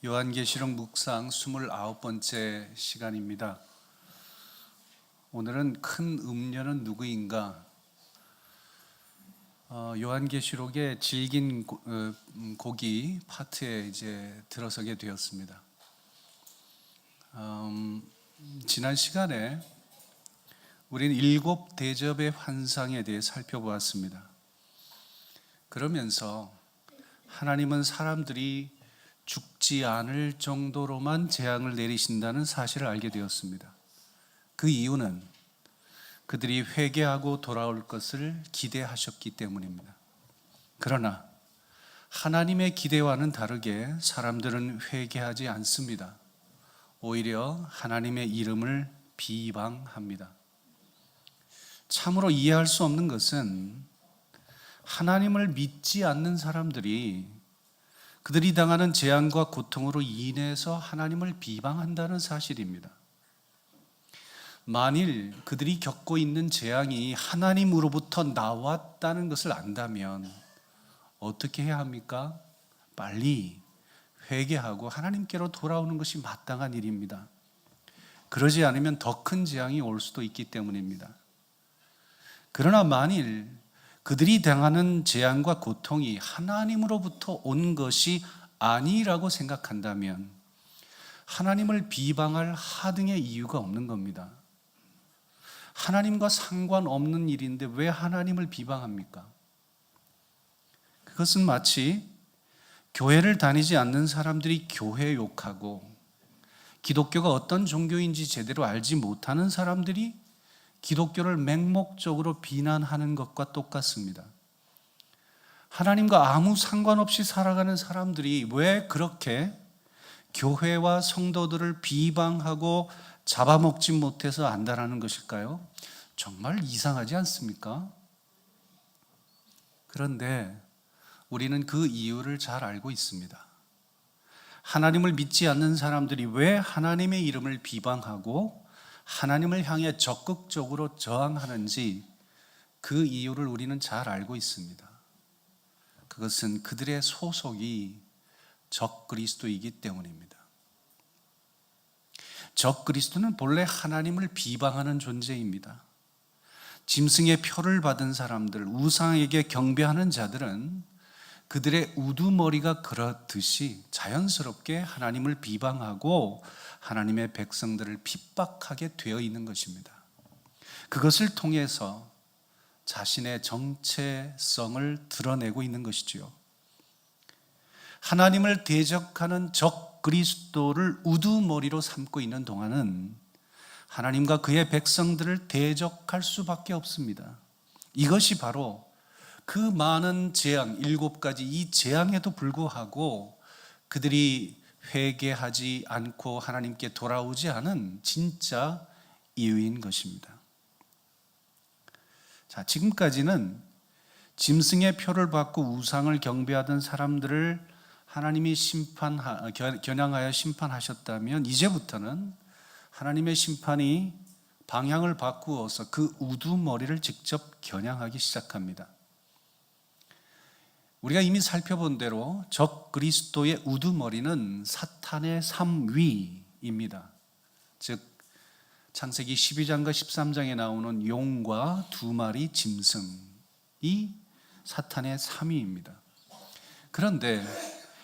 요한계시록 묵상 29번째 시간입니다. 오늘은 큰 음녀는 누구인가? 요한계시록의 질긴 고기 파트에 이제 들어서게 되었습니다. 지난 시간에 우리는 7 대접의 환상에 대해 살펴보았습니다. 그러면서 하나님은 사람들이 죽지 않을 정도로만 재앙을 내리신다는 사실을 알게 되었습니다. 그 이유는 그들이 회개하고 돌아올 것을 기대하셨기 때문입니다. 그러나 하나님의 기대와는 다르게 사람들은 회개하지 않습니다. 오히려 하나님의 이름을 비방합니다. 참으로 이해할 수 없는 것은 하나님을 믿지 않는 사람들이 그들이 당하는 재앙과 고통으로 인해서 하나님을 비방한다는 사실입니다. 만일 그들이 겪고 있는 재앙이 하나님으로부터 나왔다는 것을 안다면 어떻게 해야 합니까? 빨리 회개하고 하나님께로 돌아오는 것이 마땅한 일입니다. 그러지 않으면 더 큰 재앙이 올 수도 있기 때문입니다. 그러나 만일 그들이 당하는 재앙과 고통이 하나님으로부터 온 것이 아니라고 생각한다면 하나님을 비방할 하등의 이유가 없는 겁니다. 하나님과 상관없는 일인데 왜 하나님을 비방합니까? 그것은 마치 교회를 다니지 않는 사람들이 교회 욕하고 기독교가 어떤 종교인지 제대로 알지 못하는 사람들이 기독교를 맹목적으로 비난하는 것과 똑같습니다. 하나님과 아무 상관없이 살아가는 사람들이 왜 그렇게 교회와 성도들을 비방하고 잡아먹지 못해서 안다라는 것일까요? 정말 이상하지 않습니까? 그런데 우리는 그 이유를 잘 알고 있습니다. 하나님을 믿지 않는 사람들이 왜 하나님의 이름을 비방하고 하나님을 향해 적극적으로 저항하는지 그 이유를 우리는 잘 알고 있습니다. 그것은 그들의 소속이 적그리스도이기 때문입니다. 적그리스도는 본래 하나님을 비방하는 존재입니다. 짐승의 표를 받은 사람들, 우상에게 경배하는 자들은 그들의 우두머리가 그렇듯이 자연스럽게 하나님을 비방하고 하나님의 백성들을 핍박하게 되어 있는 것입니다. 그것을 통해서 자신의 정체성을 드러내고 있는 것이지요. 하나님을 대적하는 적 그리스도를 우두머리로 삼고 있는 동안은 하나님과 그의 백성들을 대적할 수밖에 없습니다. 이것이 바로 그 많은 재앙, 7가지 이 재앙에도 불구하고 그들이 회개하지 않고 하나님께 돌아오지 않은 진짜 이유인 것입니다. 자, 지금까지는 짐승의 표를 받고 우상을 경배하던 사람들을 하나님이 겨냥하여 심판하셨다면 이제부터는 하나님의 심판이 방향을 바꾸어서 그 우두머리를 직접 겨냥하기 시작합니다. 우리가 이미 살펴본 대로 적 그리스도의 우두머리는 사탄의 3위입니다. 즉 창세기 12장과 13장에 나오는 용과 2마리 짐승이 사탄의 3위입니다. 그런데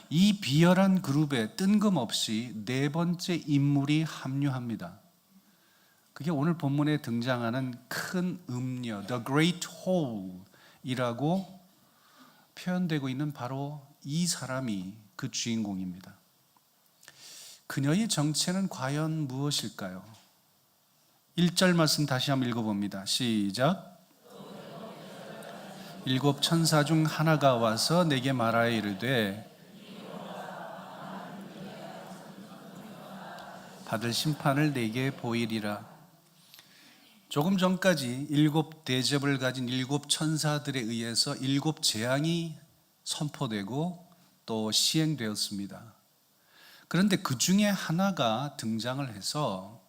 이 비열한 그룹에 뜬금없이 4번째 인물이 합류합니다. 그게 오늘 본문에 등장하는 큰 음녀, The Great Whore이라고 표현되고 있는 바로 이 사람이 그 주인공입니다. 그녀의 정체는 과연 무엇일까요? 1절 말씀 다시 한번 읽어봅니다. 시작. 7 천사 중 하나가 와서 내게 말하여 이르되 받을 심판을 내게 보이리라. 조금 전까지 7 대접을 가진 7 천사들에 의해서 7 재앙이 선포되고 또 시행되었습니다. 그런데 그 중에 하나가 등장을 해서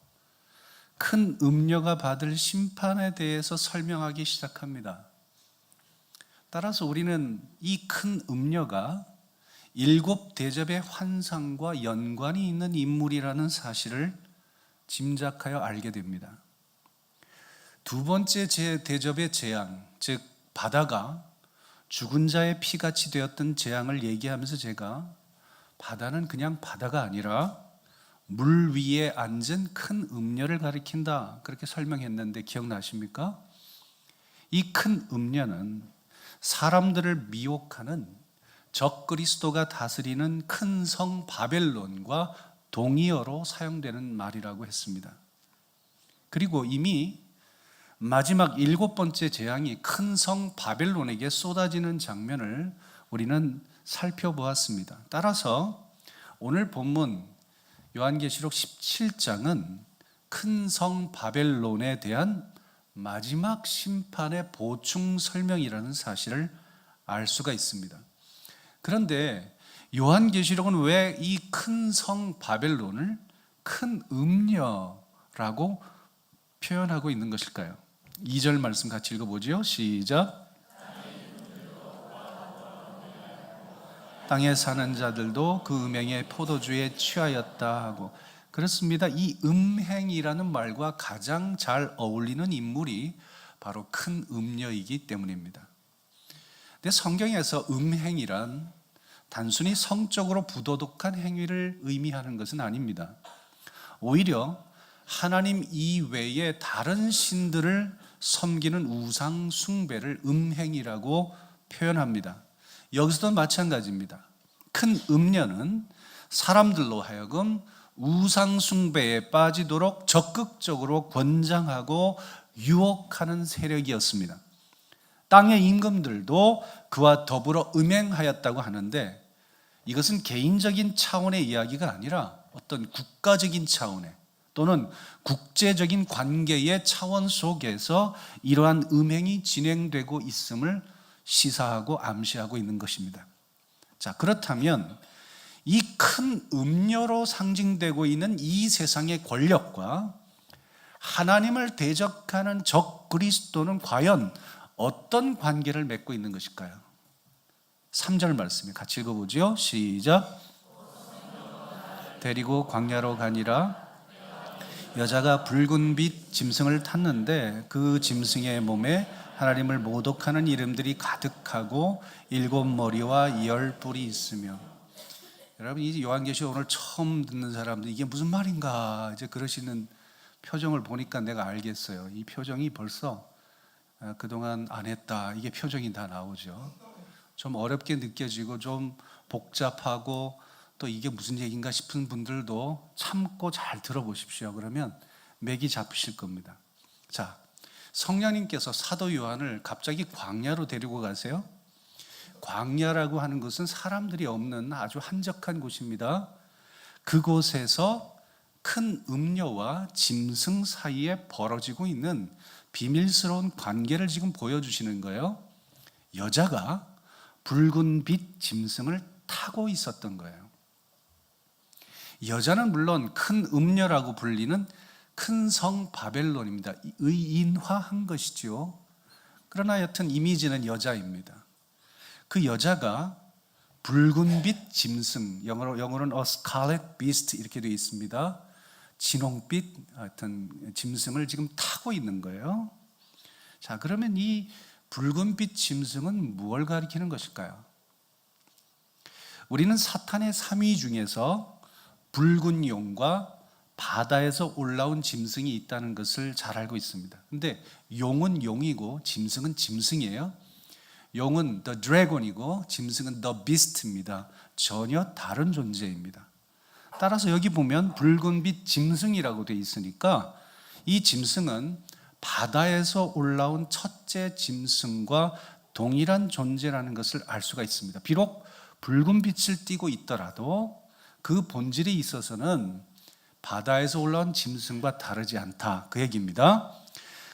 큰 음녀가 받을 심판에 대해서 설명하기 시작합니다. 따라서 우리는 이 큰 음녀가 일곱 대접의 환상과 연관이 있는 인물이라는 사실을 짐작하여 알게 됩니다. 두 번째 대접의 재앙, 즉 바다가 죽은 자의 피같이 되었던 재앙을 얘기하면서 제가 바다는 그냥 바다가 아니라 물 위에 앉은 큰 음녀를 가리킨다, 그렇게 설명했는데 기억나십니까? 이 큰 음녀는 사람들을 미혹하는 적그리스도가 다스리는 큰 성 바벨론과 동의어로 사용되는 말이라고 했습니다. 그리고 이미 마지막 일곱 번째 재앙이 큰 성 바벨론에게 쏟아지는 장면을 우리는 살펴보았습니다. 따라서 오늘 본문 요한계시록 17장은 큰 성 바벨론에 대한 마지막 심판의 보충 설명이라는 사실을 알 수가 있습니다. 그런데 요한계시록은 왜 이 큰 성 바벨론을 큰 음녀라고 표현하고 있는 것일까요? 2절 말씀 같이 읽어보죠. 시작. 땅에 사는 자들도 그 음행의 포도주에 취하였다 하고, 그렇습니다. 이 음행이라는 말과 가장 잘 어울리는 인물이 바로 큰 음녀이기 때문입니다. 근데 성경에서 음행이란 단순히 성적으로 부도덕한 행위를 의미하는 것은 아닙니다. 오히려 하나님 이외의 다른 신들을 섬기는 우상 숭배를 음행이라고 표현합니다. 여기서도 마찬가지입니다. 큰 음녀는 사람들로 하여금 우상 숭배에 빠지도록 적극적으로 권장하고 유혹하는 세력이었습니다. 땅의 임금들도 그와 더불어 음행하였다고 하는데, 이것은 개인적인 차원의 이야기가 아니라 어떤 국가적인 차원의 또는 국제적인 관계의 차원 속에서 이러한 음행이 진행되고 있음을 시사하고 암시하고 있는 것입니다. 자, 그렇다면 이 큰 음녀로 상징되고 있는 이 세상의 권력과 하나님을 대적하는 적 그리스도는 과연 어떤 관계를 맺고 있는 것일까요? 3절 말씀에 같이 읽어보죠. 시작. 데리고 광야로 가니라. 여자가 붉은 빛 짐승을 탔는데 그 짐승의 몸에 하나님을 모독하는 이름들이 가득하고 7머리와 10뿔이 있으며. 여러분, 이 요한계시록 오늘 처음 듣는 사람들 이게 무슨 말인가 이제 그러시는 표정을 보니까 내가 알겠어요. 이 표정이 벌써 그동안 안 했다, 이게 표정이 다 나오죠. 좀 어렵게 느껴지고 좀 복잡하고 또 이게 무슨 얘기인가 싶은 분들도 참고 잘 들어보십시오. 그러면 맥이 잡히실 겁니다. 자, 성령님께서 사도 요한을 갑자기 광야로 데리고 가세요. 광야라고 하는 것은 사람들이 없는 아주 한적한 곳입니다. 그곳에서 큰 음녀와 짐승 사이에 벌어지고 있는 비밀스러운 관계를 지금 보여주시는 거예요. 여자가 붉은 빛 짐승을 타고 있었던 거예요. 여자는 물론 큰 음녀라고 불리는 큰 성 바벨론입니다. 의인화한 것이죠. 그러나 여튼 이미지는 여자입니다. 그 여자가 붉은 빛 짐승, 영어로는 a scarlet beast 이렇게 되어 있습니다. 진홍빛 하여튼 짐승을 지금 타고 있는 거예요. 자, 그러면 이 붉은 빛 짐승은 무엇을 가리키는 것일까요? 우리는 사탄의 3위 중에서 붉은 용과 바다에서 올라온 짐승이 있다는 것을 잘 알고 있습니다. 근데 용은 용이고 짐승은 짐승이에요. 용은 the dragon이고 짐승은 the beast입니다. 전혀 다른 존재입니다. 따라서 여기 보면 붉은빛 짐승이라고 되어 있으니까 이 짐승은 바다에서 올라온 첫째 짐승과 동일한 존재라는 것을 알 수가 있습니다. 비록 붉은 빛을 띠고 있더라도 그 본질에 있어서는 바다에서 올라온 짐승과 다르지 않다, 그 얘기입니다.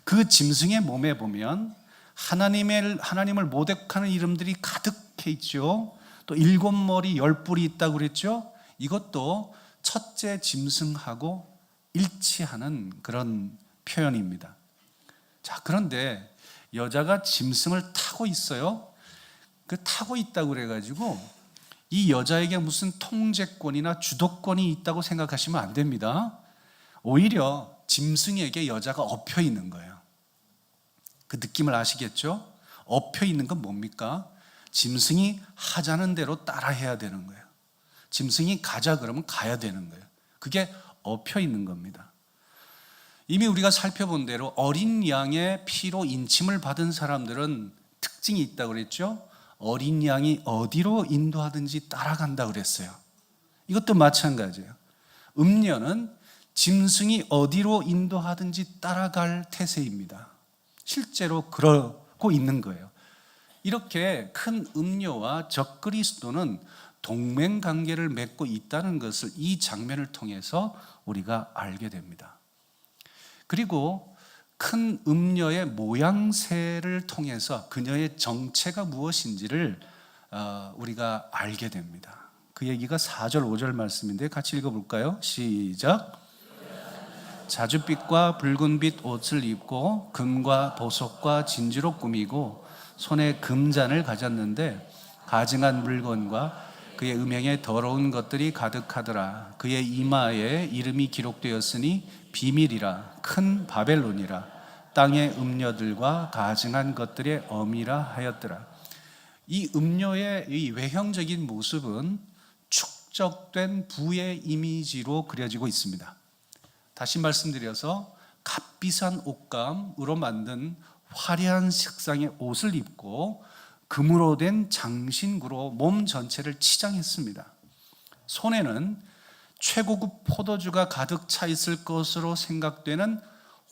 그 짐승의 몸에 보면 하나님을 모독하는 이름들이 가득해 있죠. 또 7머리 10뿔이 있다고 그랬죠. 이것도 첫째 짐승하고 일치하는 그런 표현입니다. 자, 그런데 여자가 짐승을 타고 있어요. 그 타고 있다고 그래가지고 이 여자에게 무슨 통제권이나 주도권이 있다고 생각하시면 안 됩니다. 오히려 짐승에게 여자가 엎혀 있는 거예요. 그 느낌을 아시겠죠? 엎혀 있는 건 뭡니까? 짐승이 하자는 대로 따라해야 되는 거예요. 짐승이 가자 그러면 가야 되는 거예요. 그게 엎혀 있는 겁니다. 이미 우리가 살펴본 대로 어린 양의 피로 인침을 받은 사람들은 특징이 있다고 그랬죠? 어린 양이 어디로 인도하든지 따라간다 그랬어요. 이것도 마찬가지예요. 음녀는 짐승이 어디로 인도하든지 따라갈 태세입니다. 실제로 그러고 있는 거예요. 이렇게 큰 음녀와 적그리스도는 동맹관계를 맺고 있다는 것을 이 장면을 통해서 우리가 알게 됩니다. 그리고 큰 음녀의 모양새를 통해서 그녀의 정체가 무엇인지를 우리가 알게 됩니다. 그 얘기가 4절 5절 말씀인데 같이 읽어볼까요? 시작. 자줏빛과 붉은빛 옷을 입고 금과 보석과 진주로 꾸미고 손에 금잔을 가졌는데 가증한 물건과 그의 음행에 더러운 것들이 가득하더라. 그의 이마에 이름이 기록되었으니 비밀이라 큰 바벨론이라 땅의 음녀들과 가증한 것들의 어미라 하였더라. 이 음녀의 이 외형적인 모습은 축적된 부의 이미지로 그려지고 있습니다. 다시 말씀드려서 값비싼 옷감으로 만든 화려한 색상의 옷을 입고 금으로 된 장신구로 몸 전체를 치장했습니다. 손에는 최고급 포도주가 가득 차 있을 것으로 생각되는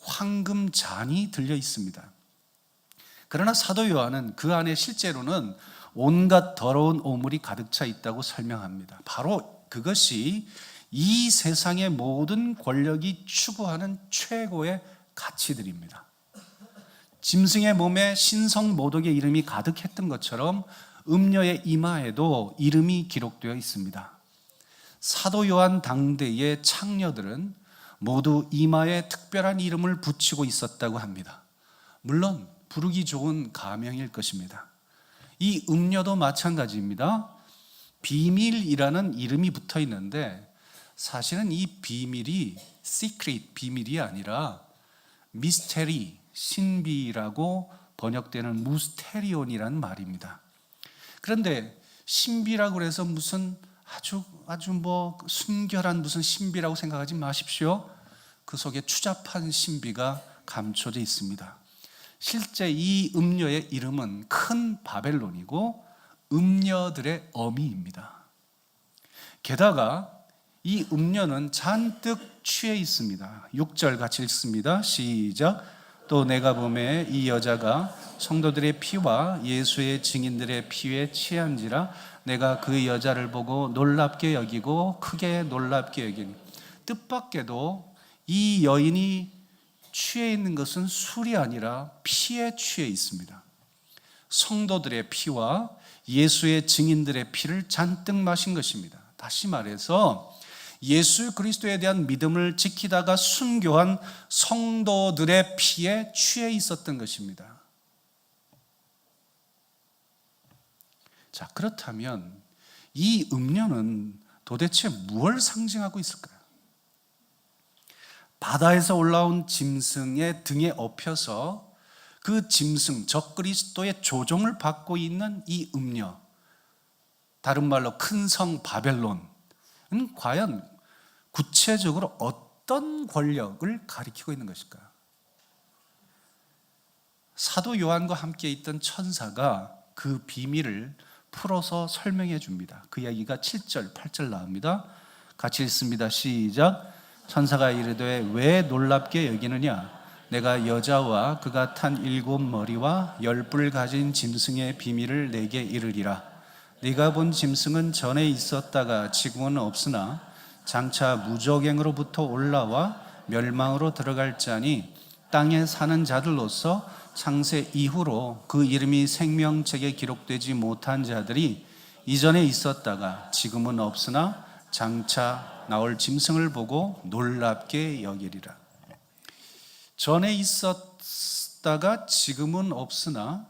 황금 잔이 들려 있습니다. 그러나 사도 요한은 그 안에 실제로는 온갖 더러운 오물이 가득 차 있다고 설명합니다. 바로 그것이 이 세상의 모든 권력이 추구하는 최고의 가치들입니다. 짐승의 몸에 신성 모독의 이름이 가득했던 것처럼 음녀의 이마에도 이름이 기록되어 있습니다. 사도 요한 당대의 창녀들은 모두 이마에 특별한 이름을 붙이고 있었다고 합니다. 물론 부르기 좋은 가명일 것입니다. 이 음녀도 마찬가지입니다. 비밀이라는 이름이 붙어 있는데 사실은 이 비밀이 secret, 비밀이 아니라 미스테리, 신비라고 번역되는 무스테리온이라는 말입니다. 그런데 신비라고 해서 무슨 아주 순결한 무슨 신비라고 생각하지 마십시오. 그 속에 추잡한 신비가 감춰져 있습니다. 실제 이 음녀의 이름은 큰 바벨론이고 음녀들의 어미입니다. 게다가 이 음녀는 잔뜩 취해 있습니다. 6절 같이 읽습니다. 시작. 또 내가 보매 이 여자가 성도들의 피와 예수의 증인들의 피에 취한지라 내가 그 여자를 보고 놀랍게 여기고 크게 놀랍게 여기니. 뜻밖에도 이 여인이 취해 있는 것은 술이 아니라 피에 취해 있습니다. 성도들의 피와 예수의 증인들의 피를 잔뜩 마신 것입니다. 다시 말해서 예수 그리스도에 대한 믿음을 지키다가 순교한 성도들의 피에 취해 있었던 것입니다. 자, 그렇다면 이 음료는 도대체 무엇을 상징하고 있을까요? 바다에서 올라온 짐승의 등에 엎혀서 그 짐승, 적그리스도의 조종을 받고 있는 이 음녀, 다른 말로 큰 성 바벨론은 과연 구체적으로 어떤 권력을 가리키고 있는 것일까요? 사도 요한과 함께 있던 천사가 그 비밀을 풀어서 설명해 줍니다. 그 이야기가 7절, 8절 나옵니다. 같이 읽습니다. 시작. 천사가 이르되 왜 놀랍게 여기느냐? 내가 여자와 그가 탄 7머리와 10뿔 가진 짐승의 비밀을 내게 이르리라. 네가 본 짐승은 전에 있었다가 지금은 없으나 장차 무저갱으로부터 올라와 멸망으로 들어갈 자니 땅에 사는 자들로서 창세 이후로 그 이름이 생명책에 기록되지 못한 자들이 이전에 있었다가 지금은 없으나 장차 나올 짐승을 보고 놀랍게 여기리라. 전에 있었다가 지금은 없으나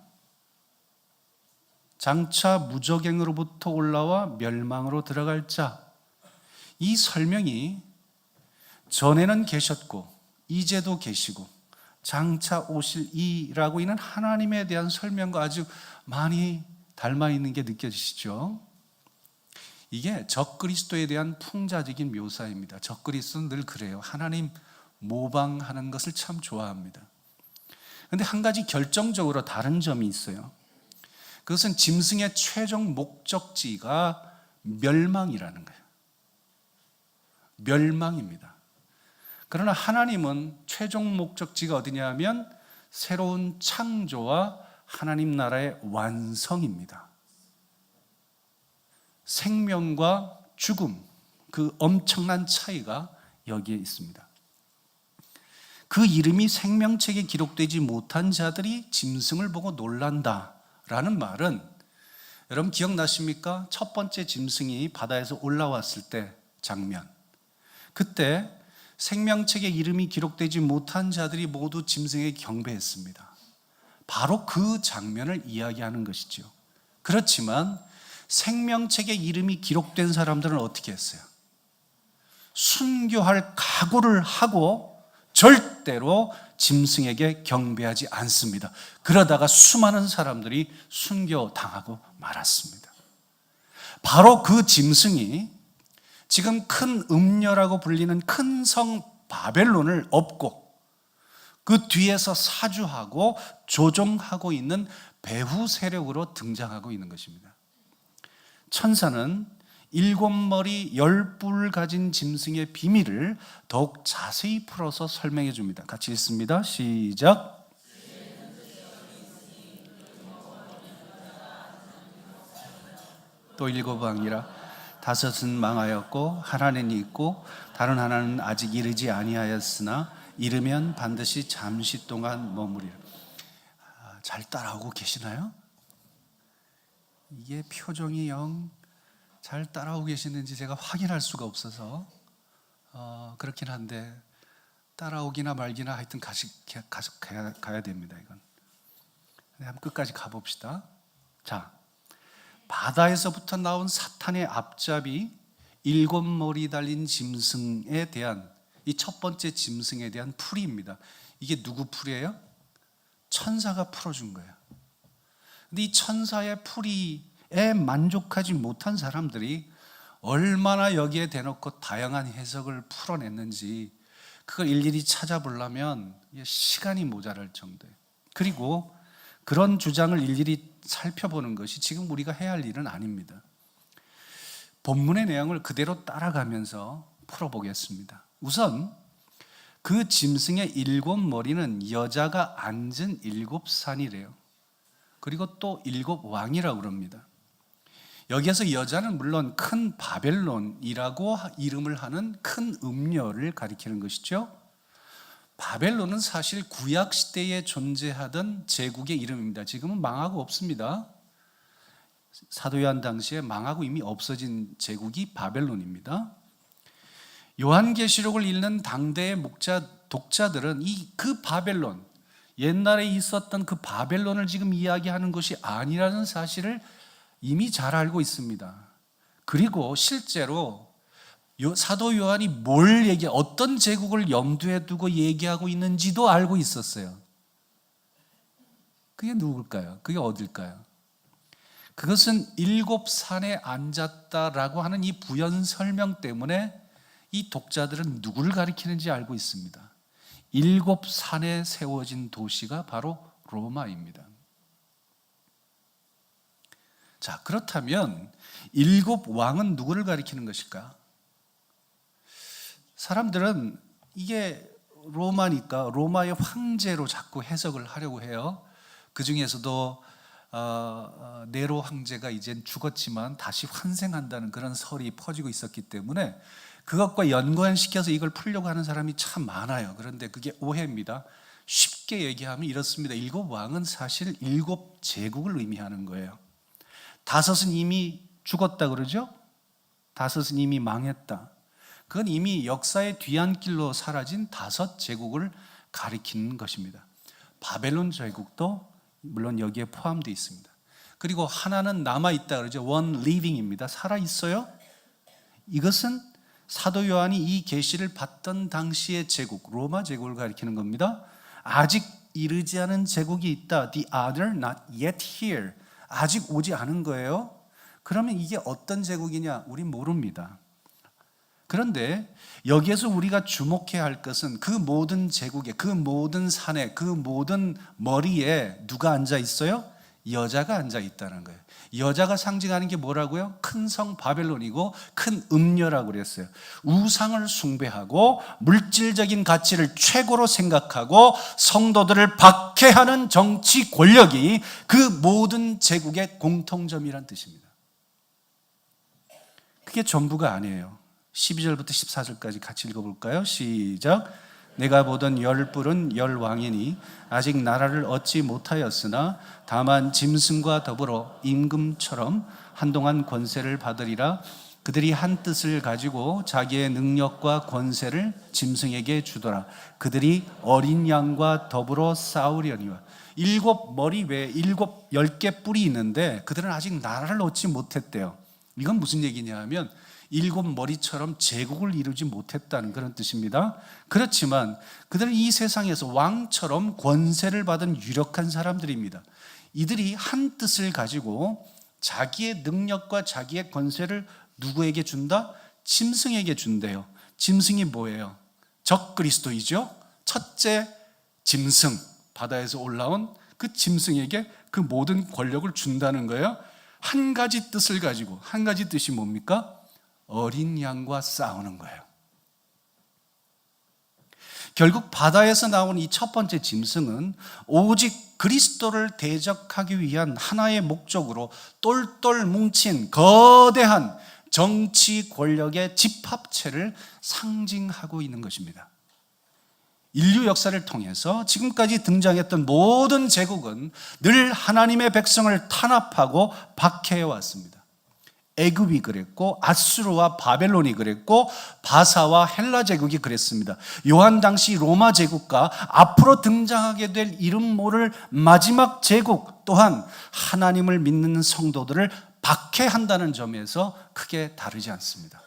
장차 무적행으로부터 올라와 멸망으로 들어갈 자. 이 설명이 전에는 계셨고 이제도 계시고 장차 오실 이라고 있는 하나님에 대한 설명과 아주 많이 닮아 있는 게 느껴지시죠? 이게 적그리스도에 대한 풍자적인 묘사입니다. 적그리스도는 늘 그래요. 하나님 모방하는 것을 참 좋아합니다. 그런데 한 가지 결정적으로 다른 점이 있어요. 그것은 짐승의 최종 목적지가 멸망이라는 거예요. 멸망입니다. 그러나 하나님은 최종 목적지가 어디냐 하면 새로운 창조와 하나님 나라의 완성입니다. 생명과 죽음, 그 엄청난 차이가 여기에 있습니다. 그 이름이 생명책에 기록되지 못한 자들이 짐승을 보고 놀란다라는 말은, 여러분 기억나십니까? 첫 번째 짐승이 바다에서 올라왔을 때 장면, 그때 생명책에 이름이 기록되지 못한 자들이 모두 짐승에게 경배했습니다. 바로 그 장면을 이야기하는 것이죠. 그렇지만 생명책에 이름이 기록된 사람들은 어떻게 했어요? 순교할 각오를 하고 절대로 짐승에게 경배하지 않습니다. 그러다가 수많은 사람들이 순교당하고 말았습니다. 바로 그 짐승이 지금 큰 음녀라고 불리는 큰 성 바벨론을 업고 그 뒤에서 사주하고 조종하고 있는 배후 세력으로 등장하고 있는 것입니다. 천사는 7머리 10뿔 가진 짐승의 비밀을 더욱 자세히 풀어서 설명해 줍니다. 같이 읽습니다. 시작. 또 7왕이라 다섯은 망하였고 하나는 있고 다른 하나는 아직 이르지 아니하였으나 이르면 반드시 잠시 동안 머무리라. 잘 따라오고 계시나요? 이게 표정이 영 잘 따라오고 계시는지 제가 확인할 수가 없어서 그렇긴 한데 따라오기나 말기나 하여튼 가야 됩니다. 이건 한번 끝까지 가봅시다. 자, 바다에서부터 나온 사탄의 앞잡이 7머리 달린 짐승에 대한 이 첫 번째 짐승에 대한 풀이입니다. 이게 누구 풀이에요? 천사가 풀어준 거예요. 근데 이 천사의 풀이에 만족하지 못한 사람들이 얼마나 여기에 대놓고 다양한 해석을 풀어냈는지 그걸 일일이 찾아보려면 시간이 모자랄 정도예요. 그리고 그런 주장을 일일이 살펴보는 것이 지금 우리가 해야 할 일은 아닙니다. 본문의 내용을 그대로 따라가면서 풀어보겠습니다. 우선 그 짐승의 7머리는 여자가 앉은 7산이래요. 그리고 또 7왕이라고 그럽니다. 여기에서 여자는 물론 큰 바벨론이라고 이름을 하는 큰 음녀를 가리키는 것이죠. 바벨론은 사실 구약 시대에 존재하던 제국의 이름입니다. 지금은 망하고 없습니다. 사도 요한 당시에 망하고 이미 없어진 제국이 바벨론입니다. 요한계시록을 읽는 당대의 독자들은 그 바벨론, 옛날에 있었던 그 바벨론을 지금 이야기하는 것이 아니라는 사실을 이미 잘 알고 있습니다. 그리고 실제로 사도 요한이 어떤 제국을 염두에 두고 얘기하고 있는지도 알고 있었어요. 그게 누굴까요? 그게 어딜까요? 그것은 7산에 앉았다라고 하는 이 부연 설명 때문에 이 독자들은 누구를 가리키는지 알고 있습니다. 7산에 세워진 도시가 바로 로마입니다. 자, 그렇다면 7왕은 누구를 가리키는 것일까? 사람들은 이게 로마니까 로마의 황제로 자꾸 해석을 하려고 해요. 그 중에서도 네로 황제가 이젠 죽었지만 다시 환생한다는 그런 설이 퍼지고 있었기 때문에 그것과 연관시켜서 이걸 풀려고 하는 사람이 참 많아요. 그런데 그게 오해입니다. 쉽게 얘기하면 이렇습니다. 7왕은 사실 7제국을 의미하는 거예요. 5은 이미 죽었다 그러죠? 5은 이미 망했다. 그건 이미 역사의 뒤안길로 사라진 5제국을 가리키는 것입니다. 바벨론 제국도 물론 여기에 포함되어 있습니다. 그리고 하나는 남아있다 그러죠. one living입니다. 살아있어요. 이것은 사도 요한이 이 계시를 받던 당시의 제국, 로마 제국을 가리키는 겁니다. 아직 이르지 않은 제국이 있다. The other not yet here. 아직 오지 않은 거예요. 그러면 이게 어떤 제국이냐? 우린 모릅니다. 그런데 여기에서 우리가 주목해야 할 것은 그 모든 제국에, 그 모든 산에, 그 모든 머리에 누가 앉아 있어요? 여자가 앉아 있다는 거예요. 여자가 상징하는 게 뭐라고요? 큰 성 바벨론이고 큰 음녀라고 그랬어요. 우상을 숭배하고 물질적인 가치를 최고로 생각하고 성도들을 박해하는 정치 권력이 그 모든 제국의 공통점이란 뜻입니다. 그게 전부가 아니에요. 12절부터 14절까지 같이 읽어볼까요? 시작. 내가 보던 열 뿔은 열 왕이니 아직 나라를 얻지 못하였으나 다만 짐승과 더불어 임금처럼 한동안 권세를 받으리라. 그들이 한 뜻을 가지고 자기의 능력과 권세를 짐승에게 주더라. 그들이 어린 양과 더불어 싸우려니와. 7머리 외에 10개 뿔이 있는데 그들은 아직 나라를 얻지 못했대요. 이건 무슨 얘기냐 하면 7머리처럼 제국을 이루지 못했다는 그런 뜻입니다. 그렇지만 그들은 이 세상에서 왕처럼 권세를 받은 유력한 사람들입니다. 이들이 한 뜻을 가지고 자기의 능력과 자기의 권세를 누구에게 준다? 짐승에게 준대요. 짐승이 뭐예요? 적그리스도이죠. 첫째 짐승, 바다에서 올라온 그 짐승에게 그 모든 권력을 준다는 거예요. 한 가지 뜻을 가지고, 한 가지 뜻이 뭡니까? 어린 양과 싸우는 거예요. 결국 바다에서 나온 이 첫 번째 짐승은 오직 그리스도를 대적하기 위한 하나의 목적으로 똘똘 뭉친 거대한 정치 권력의 집합체를 상징하고 있는 것입니다. 인류 역사를 통해서 지금까지 등장했던 모든 제국은 늘 하나님의 백성을 탄압하고 박해해 왔습니다. 애굽이 그랬고 아수르와 바벨론이 그랬고 바사와 헬라 제국이 그랬습니다. 요한 당시 로마 제국과 앞으로 등장하게 될 이름 모를 마지막 제국 또한 하나님을 믿는 성도들을 박해한다는 점에서 크게 다르지 않습니다.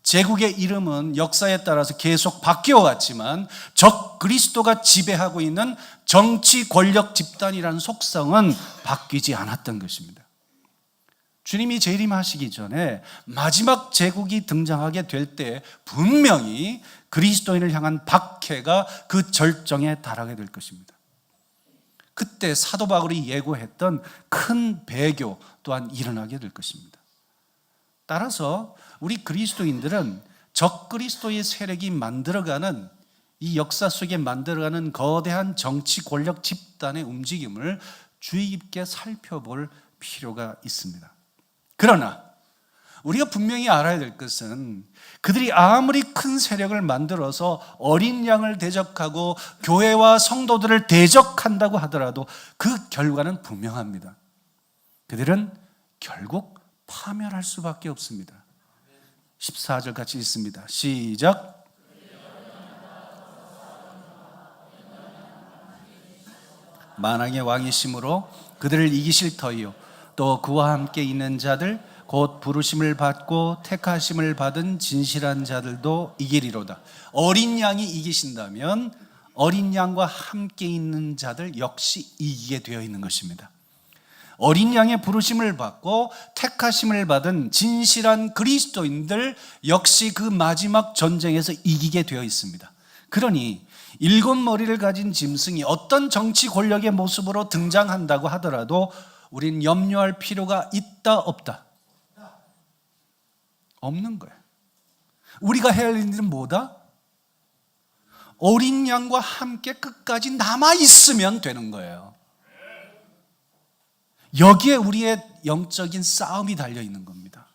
제국의 이름은 역사에 따라서 계속 바뀌어 왔지만 적 그리스도가 지배하고 있는 정치 권력 집단이라는 속성은 바뀌지 않았던 것입니다. 주님이 재림하시기 전에 마지막 제국이 등장하게 될 때 분명히 그리스도인을 향한 박해가 그 절정에 달하게 될 것입니다. 그때 사도 바울이 예고했던 큰 배교 또한 일어나게 될 것입니다. 따라서 우리 그리스도인들은 적 그리스도의 세력이 만들어가는 이 역사 속에 만들어가는 거대한 정치 권력 집단의 움직임을 주의 깊게 살펴볼 필요가 있습니다. 그러나 우리가 분명히 알아야 될 것은 그들이 아무리 큰 세력을 만들어서 어린 양을 대적하고 교회와 성도들을 대적한다고 하더라도 그 결과는 분명합니다. 그들은 결국 파멸할 수밖에 없습니다. 14절 같이 읽습니다. 시작. 만왕의 왕이심으로 그들을 이기실 터이요 또 그와 함께 있는 자들 곧 부르심을 받고 택하심을 받은 진실한 자들도 이기리로다. 어린 양이 이기신다면 어린 양과 함께 있는 자들 역시 이기게 되어 있는 것입니다. 어린 양의 부르심을 받고 택하심을 받은 진실한 그리스도인들 역시 그 마지막 전쟁에서 이기게 되어 있습니다. 그러니 7머리를 가진 짐승이 어떤 정치 권력의 모습으로 등장한다고 하더라도 우린 염려할 필요가 있다 없다? 없는 거예요. 우리가 해야 할 일은 뭐다? 어린 양과 함께 끝까지 남아있으면 되는 거예요. 여기에 우리의 영적인 싸움이 달려있는 겁니다.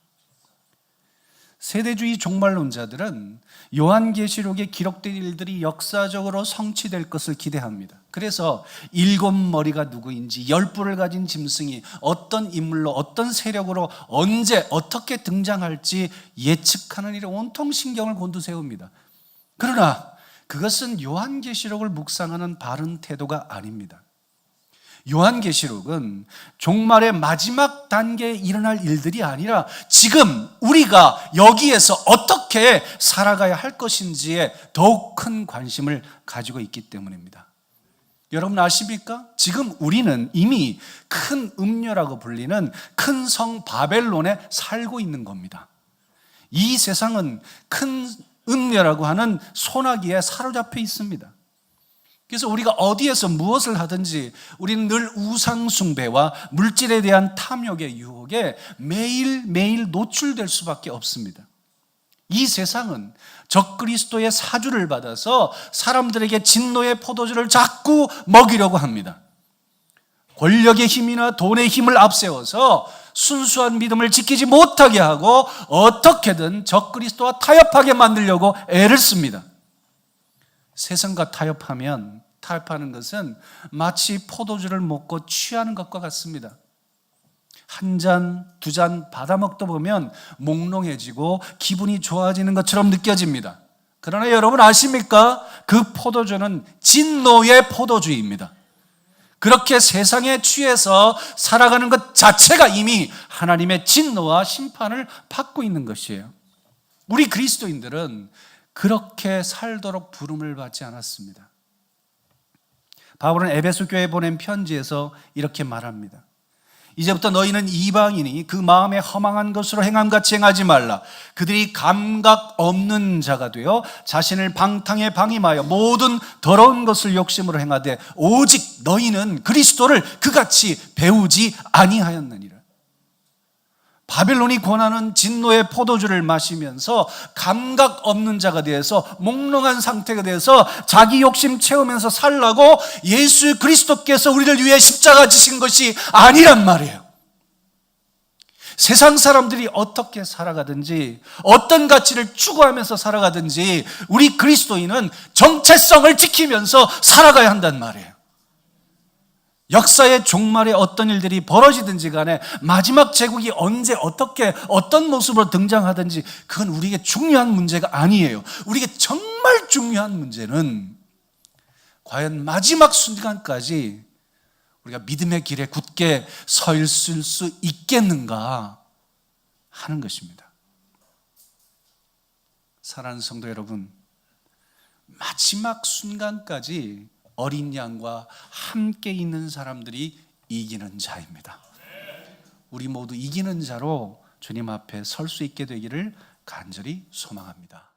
세대주의 종말론자들은 요한계시록에 기록된 일들이 역사적으로 성취될 것을 기대합니다. 그래서 7머리가 누구인지 10뿔을 가진 짐승이 어떤 인물로 어떤 세력으로 언제 어떻게 등장할지 예측하는 일에 온통 신경을 곤두세웁니다. 그러나 그것은 요한계시록을 묵상하는 바른 태도가 아닙니다. 요한계시록은 종말의 마지막 단계에 일어날 일들이 아니라 지금 우리가 여기에서 어떻게 살아가야 할 것인지에 더욱 큰 관심을 가지고 있기 때문입니다. 여러분 아십니까? 지금 우리는 이미 큰 음녀라고 불리는 큰 성 바벨론에 살고 있는 겁니다. 이 세상은 큰 음녀라고 하는 소나기에 사로잡혀 있습니다. 그래서 우리가 어디에서 무엇을 하든지 우리는 늘 우상 숭배와 물질에 대한 탐욕의 유혹에 매일매일 노출될 수밖에 없습니다. 이 세상은 적그리스도의 사주를 받아서 사람들에게 진노의 포도주를 자꾸 먹이려고 합니다. 권력의 힘이나 돈의 힘을 앞세워서 순수한 믿음을 지키지 못하게 하고 어떻게든 적그리스도와 타협하게 만들려고 애를 씁니다. 세상과 타협하는 것은 마치 포도주를 먹고 취하는 것과 같습니다. 한 잔, 두 잔 받아먹다 보면 몽롱해지고 기분이 좋아지는 것처럼 느껴집니다. 그러나 여러분 아십니까? 그 포도주는 진노의 포도주입니다. 그렇게 세상에 취해서 살아가는 것 자체가 이미 하나님의 진노와 심판을 받고 있는 것이에요. 우리 그리스도인들은 그렇게 살도록 부름을 받지 않았습니다. 바울은 에베소 교회에 보낸 편지에서 이렇게 말합니다. 이제부터 너희는 이방인이 그 마음에 허망한 것으로 행함같이 행하지 말라. 그들이 감각 없는 자가 되어 자신을 방탕에 방임하여 모든 더러운 것을 욕심으로 행하되 오직 너희는 그리스도를 그같이 배우지 아니하였느니라. 바벨론이 권하는 진노의 포도주를 마시면서 감각 없는 자가 되어서 몽롱한 상태가 되어서 자기 욕심 채우면서 살라고 예수 그리스도께서 우리를 위해 십자가 지신 것이 아니란 말이에요. 세상 사람들이 어떻게 살아가든지 어떤 가치를 추구하면서 살아가든지 우리 그리스도인은 정체성을 지키면서 살아가야 한단 말이에요. 역사의 종말에 어떤 일들이 벌어지든지 간에 마지막 제국이 언제 어떻게 어떤 모습으로 등장하든지 그건 우리에게 중요한 문제가 아니에요. 우리에게 정말 중요한 문제는 과연 마지막 순간까지 우리가 믿음의 길에 굳게 서 있을 수 있겠는가 하는 것입니다. 사랑하는 성도 여러분, 마지막 순간까지 어린 양과 함께 있는 사람들이 이기는 자입니다. 우리 모두 이기는 자로 주님 앞에 설 수 있게 되기를 간절히 소망합니다.